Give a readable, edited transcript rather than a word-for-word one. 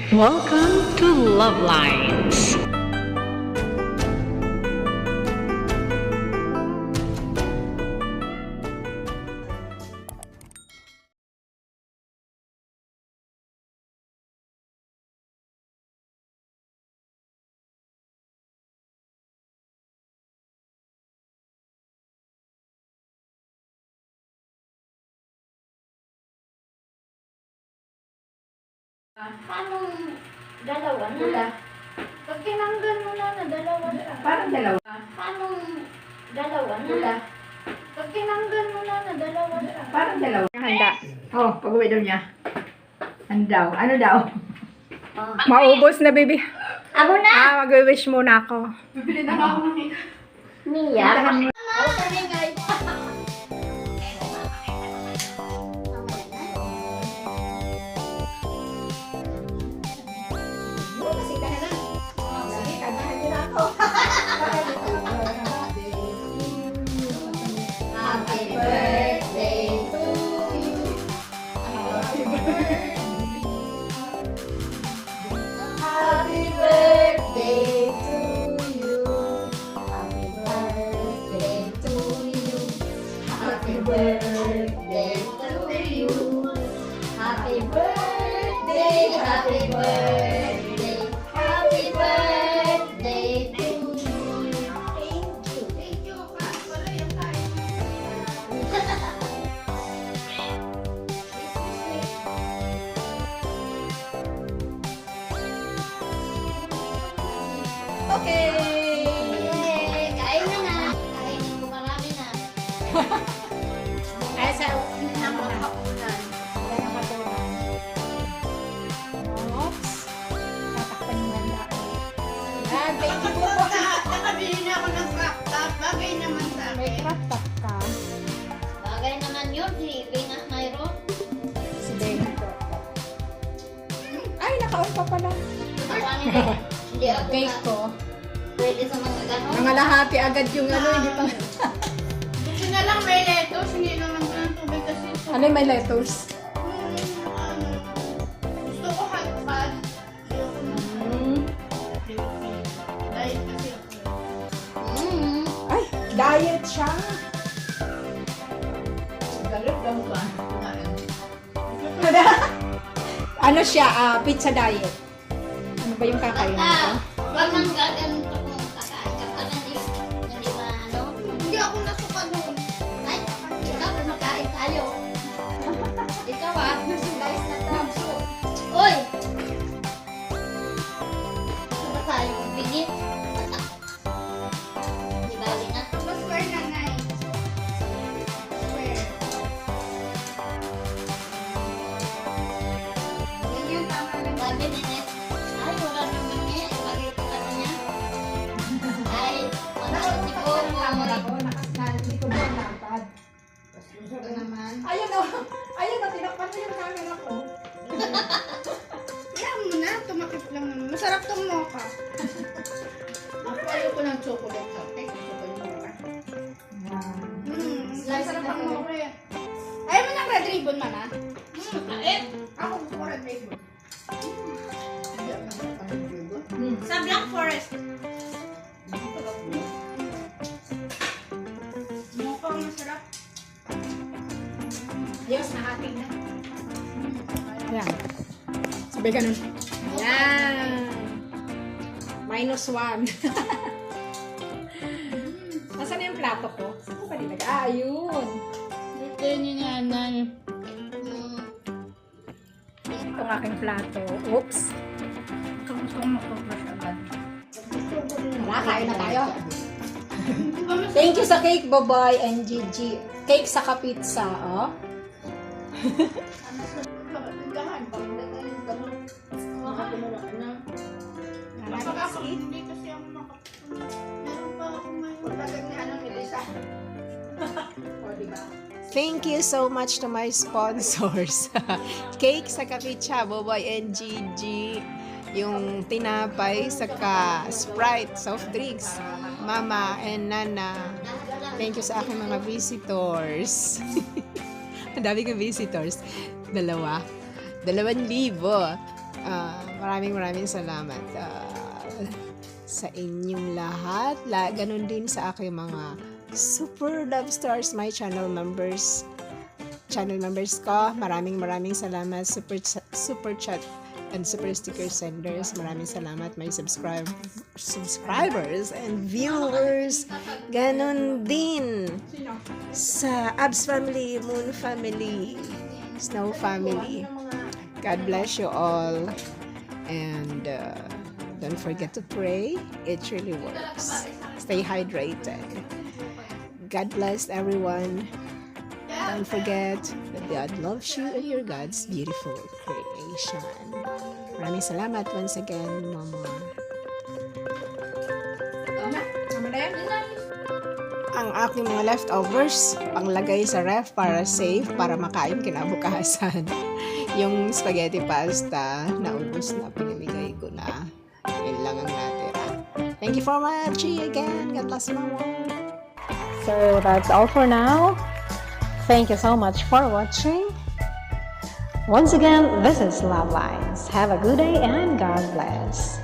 Welcome to Love Lines. Paano dalawa na? Pag tinanggal mo na dalawa na. Parang dalawa. Paano dalawa na? Pag tinanggal mo na dalawa na. Parang dalawa. Handa. Oh, pag-uwi daw niya. Ano daw? Ano daw? Maubos na, baby. Amo na! Mag-wish muna ako. Bibili na ako ng cake. Mia? Happy birthday to you. Happy birthday to you. Happy birthday to you. Happy birthday to you. Happy birthday, happy birthday, happy birthday to you. Thank you. Thank you. Okay. Yay! Kain na na. Kainin mo marami na. Ay, sa Hapunan. Oops. Tatakpan yung handa. Yan, thank you po. Nakabili na ako ng crop top. Bagay naman sa May akin. crop top ka. Bagay naman yun, si Venus mayroon. Si Benito. Ay, naka-on pa pala. Hindi ako Cake na ko. pwede sa mga ganon. Nangalahati agad yung ano, hindi pa. Gusto na lang may lettuce. Hindi naman ko ng tubig kasi. Ano yung may lettuce? Gusto ko hot pot. Ayoko na. Diet kasi ako. Ay, diet siya. Galit daw ba? Ano siya? Pizza diet. Ano ba yung kakainin ko? Wag nang gaganito kung kakain ka pa hindi ba ano? Hindi ako nasuka doon. Ay, ikaw kumakain tayo. Ikaw guys na tamso. Uy! Ano ba tayo bigit? Di bali na. Mas square na nai. Square. Ganyan tama lang. 5 minutes. Ay, wala naman niya. Bakit ano niya? Ay, wala ko si Coco. Nakalikod mo na agad. Ito naman. Ayun o. Ayun o, tinakpan mo yung camera ko. Kaya mo na. Tumakip lang naman. Masarap tong mocha. Ako ayoko ng chocolate cake. Gusto ko yung mocha. Masarap ang mocha yan. Ayaw mo ng red ribbon man ah? Ako gusto ko red ribbon. Hindi ako masarap ang red ribbon. Sa Black Forest. Mocha ang masarap. Yes, nakating na. Ayan. Sabi ganun. Ayan. -1. Nasaan na yung plato ko? Saan ko pa nilagay? Ayun. Birthday ni nanay. Ito ang aking plato. Oops. Gusto ko makapras agad. Wala, kain na tayo. Thank you sa cake, Boboy and Gigi. Cake sa pizza, oh. Hindi kasi ako meron pa ako ngayon. Pagdating ni ano ni Lisa. O, diba? Thank you so much to my sponsors. Cake sa pizza, Boboy and Gigi. Yung tinapay, saka Sprite, soft drinks, Mama and Nana. Thank you sa aking mga visitors. Ang dami kong visitors. 2,000. Maraming salamat sa inyong lahat. Ganon din sa aking mga super love stars, my channel members ko. Maraming salamat. Super chat and super sticker senders. Maraming salamat, my subscribers and viewers. Ganon din sa Abs family, Moon family, Snow family. God bless you all. And don't forget to pray. It really works. Stay hydrated. God bless everyone. Don't forget that God loves you and you're God's beautiful creation. Maraming salamat once again, Mama. Ang aking mga leftovers, panglagay sa ref para safe, para makain kinabukasan. Yung spaghetti pasta, naubos na, pinamigay ko na. Yun lang ang natira. Thank you for watching again. God bless, Mama. So that's all for now. Thank you so much for watching. Once again, this is Love Lines. Have a good day and God bless.